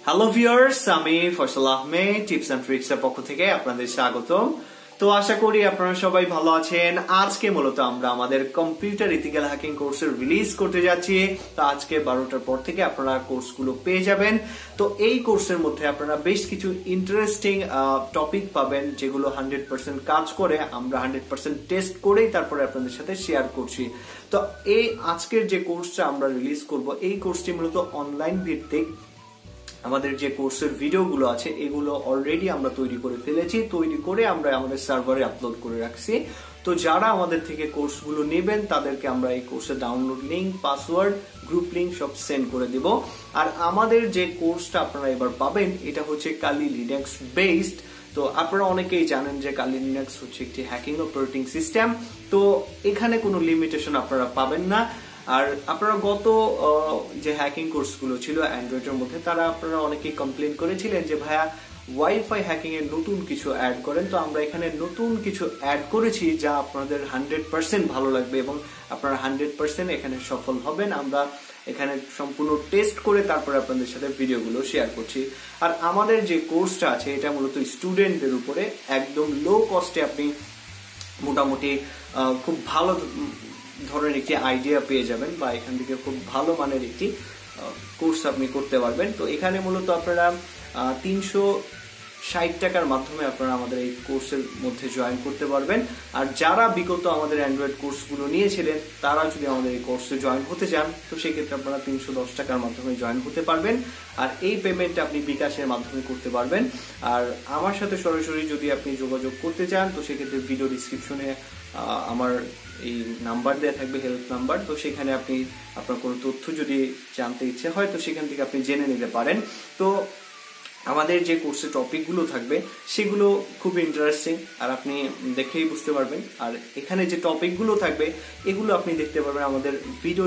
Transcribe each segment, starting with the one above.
Hello viewers, আমি Faisal Ahmed tips and tricks এর পক্ষ থেকে আপনাদের স্বাগতম। তো আশা করি আপনারা সবাই ভালো আছেন। আজকে মূলত আমরা আমাদের কম্পিউটার ইথিক্যাল হ্যাকিং কোর্সের রিলিজ করতে যাচ্ছি। তো আজকে 12টার পর থেকে আপনারা কোর্সগুলো পেয়ে যাবেন। তো এই কোর্সের মধ্যে আপনারা বেশ কিছু ইন্টারেস্টিং টপিক পাবেন যেগুলো 100% কাজ করে। আমরা 100% টেস্ট করেই তারপরে আপনাদের সাথে শেয়ার করছি। তো এই আজকের যে কোর্সটা আমরা রিলিজ করব, এই কোর্সটি মূলত অনলাইন ভিত্তিক। আমাদের যে কোর্সের ভিডিওগুলো আছে এগুলো অলরেডি আমরা তৈরি করে ফেলেছি, তৈরি করে আমরা আমাদের সার্ভারে আপলোড করে রাখছি। তো যারা আমাদের থেকে কোর্সগুলো নেবেন তাদেরকে আমরা এই কোর্সের download link, password, group link সব সেন্ড করে দেব। আর আমাদের যে কোর্সটা আপনারা এবার পাবেন এটা হচ্ছে কালি লিনাক্স বেসড। তো আপনারা অনেকেই জানেন যে কালি লিনাক্স হচ্ছে একটি হ্যাকিং অপারেটিং সিস্টেম। তো এখানে কোনো লিমিটেশন আপনারা পাবেন না। আর আপনারা গত যে হ্যাকিং কোর্সগুলো ছিল অ্যান্ড্রয়েডের মধ্যে, তারা আপনারা অনেকেই কমপ্লেন করেছিলেন যে ভাইয়া ওয়াইফাই হ্যাকিং এর নতুন কিছু অ্যাড করেন। তো আমরা এখানে নতুন কিছু অ্যাড করেছি যা আপনাদের 100% ভালো লাগবে এবং আপনারা 100% এখানে সফল হবেন। আমরা এখানে সম্পূর্ণ টেস্ট করে তারপরে আপনাদের সাথে ভিডিওগুলো শেয়ার করছি। আর আমাদের যে কোর্সটা আছে এটা মূলত স্টুডেন্টদের উপরে একদম লো কস্টে আপনি মোটামুটি খুব ভালো ধরনের একটি আইডিয়া পেয়ে যাবেন, বা এখান থেকে খুব ভালো মানের একটি কোর্স আপনি করতে পারবেন। তো এখানে মূলত আপনারা 360 টাকার মাধ্যমে আপনারা আমাদের এই কোর্সের মধ্যে জয়েন করতে পারবেন। আর যারা বিগত আমাদের অ্যান্ড্রয়েড কোর্সগুলো নিয়েছিলেন তারা যদি আমাদের এই কোর্সে জয়েন হতে চান তো সেক্ষেত্রে আপনারা 310 টাকার মাধ্যমে জয়েন হতে পারবেন। আর এই পেমেন্টটা আপনি বিকাশের মাধ্যমে করতে পারবেন। আর আমার সাথে সরাসরি যদি আপনি যোগাযোগ করতে চান তো সেক্ষেত্রে ভিডিও ডিসক্রিপশনে আমার এই নাম্বার দেওয়া থাকবে, হেল্প নাম্বার। তো সেখানে আপনি আপনার কোনো তথ্য যদি জানতে ইচ্ছে হয় তো সেখান থেকে আপনি জেনে নিতে পারেন। তো আমাদের যে কোর্সের টপিকগুলো থাকবে সেগুলো খুব ইন্টারেস্টিং, আর আপনি দেখেই বুঝতে পারবেন। আর এখানে যে টপিকগুলো থাকবে এগুলো আপনি দেখতে পারবেন আমাদের ভিডিও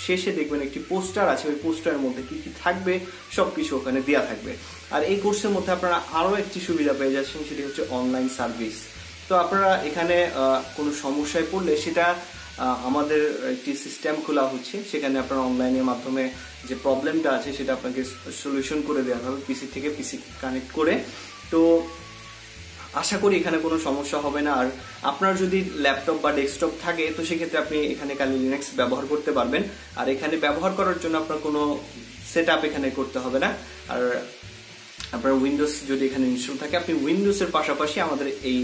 শেষে। দেখবেন একটি পোস্টার আছে, ওই পোস্টারের মধ্যে কি কি থাকবে সবকিছু ওখানে দেওয়া থাকবে। আর এই কোর্সের মধ্যে আপনারা আরো একটি সুবিধা পেয়ে যাচ্ছেন, সেটি হচ্ছে অনলাইন সার্ভিস। তো আপনারা এখানে কোনো সমস্যায় পড়লে সেটা আমাদের একটি সিস্টেম খোলা হচ্ছে, সেখানে আপনারা অনলাইনের মাধ্যমে যে প্রবলেমটা আছে সেটা আপনাকে সলিউশন করে দেওয়া হবে পিসি থেকে পিসি কানেক্ট করে। তো আশা করি এখানে কোনো সমস্যা হবে না। আর আপনার যদি ল্যাপটপ বা ডেস্কটপ থাকে তো সেক্ষেত্রে আপনি এখানে কালি লিনাক্স ব্যবহার করতে পারবেন। আর এখানে ব্যবহার করার জন্য আপনার কোনো সেটআপ এখানে করতে হবে না। আর আপনার উইন্ডোজ যদি এখানে ইনস্টল থাকে আপনি উইন্ডোজের পাশাপাশি আমাদের এই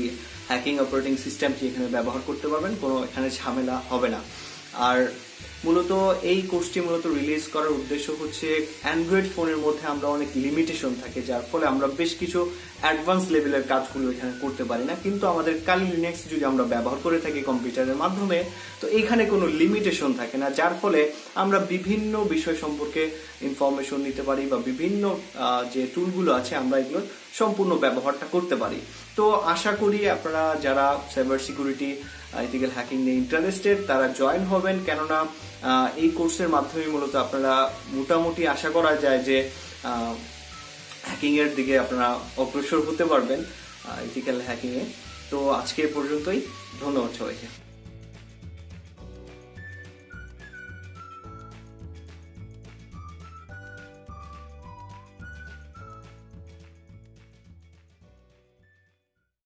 হ্যাকিং অপারেটিং সিস্টেমটি এখানে ব্যবহার করতে পারবেন, কোনো এখানে ঝামেলা হবে না। আর মূলত এই কোর্সটি মূলত রিলিজ করার উদ্দেশ্য হচ্ছে অ্যান্ড্রয়েড ফোনের মধ্যে আমরা অনেক লিমিটেশন থাকে, যার ফলে আমরা বেশ কিছু অ্যাডভান্স লেভেলের কাজগুলো এখানে করতে পারি না। কিন্তু আমাদের কালি লিনাক্স যদি আমরা ব্যবহার করে থাকি কম্পিউটারের মাধ্যমে তো এখানে কোনো লিমিটেশন থাকে না, যার ফলে আমরা বিভিন্ন বিষয় সম্পর্কে ইনফরমেশন নিতে পারি বা বিভিন্ন যে টুলগুলো আছে আমরা এগুলো সম্পূর্ণ ব্যবহারটা করতে পারি। তো আশা করি আপনারা যারা সাইবার সিকিউরিটি ইথিক্যাল হ্যাকিং নিয়ে ইন্টারেস্টেড তারা জয়েন হবেন, কেননা এই কোর্সের মাধ্যমে মূলত আপনারা মোটামুটি আশা করা যায় যে হ্যাকিং এর দিকে আপনারা অগ্রসর হতে পারবেন ইথিক্যাল হ্যাকিং এ। তো আজকে পর্যন্তই, ধন্যবাদ সবাইকে।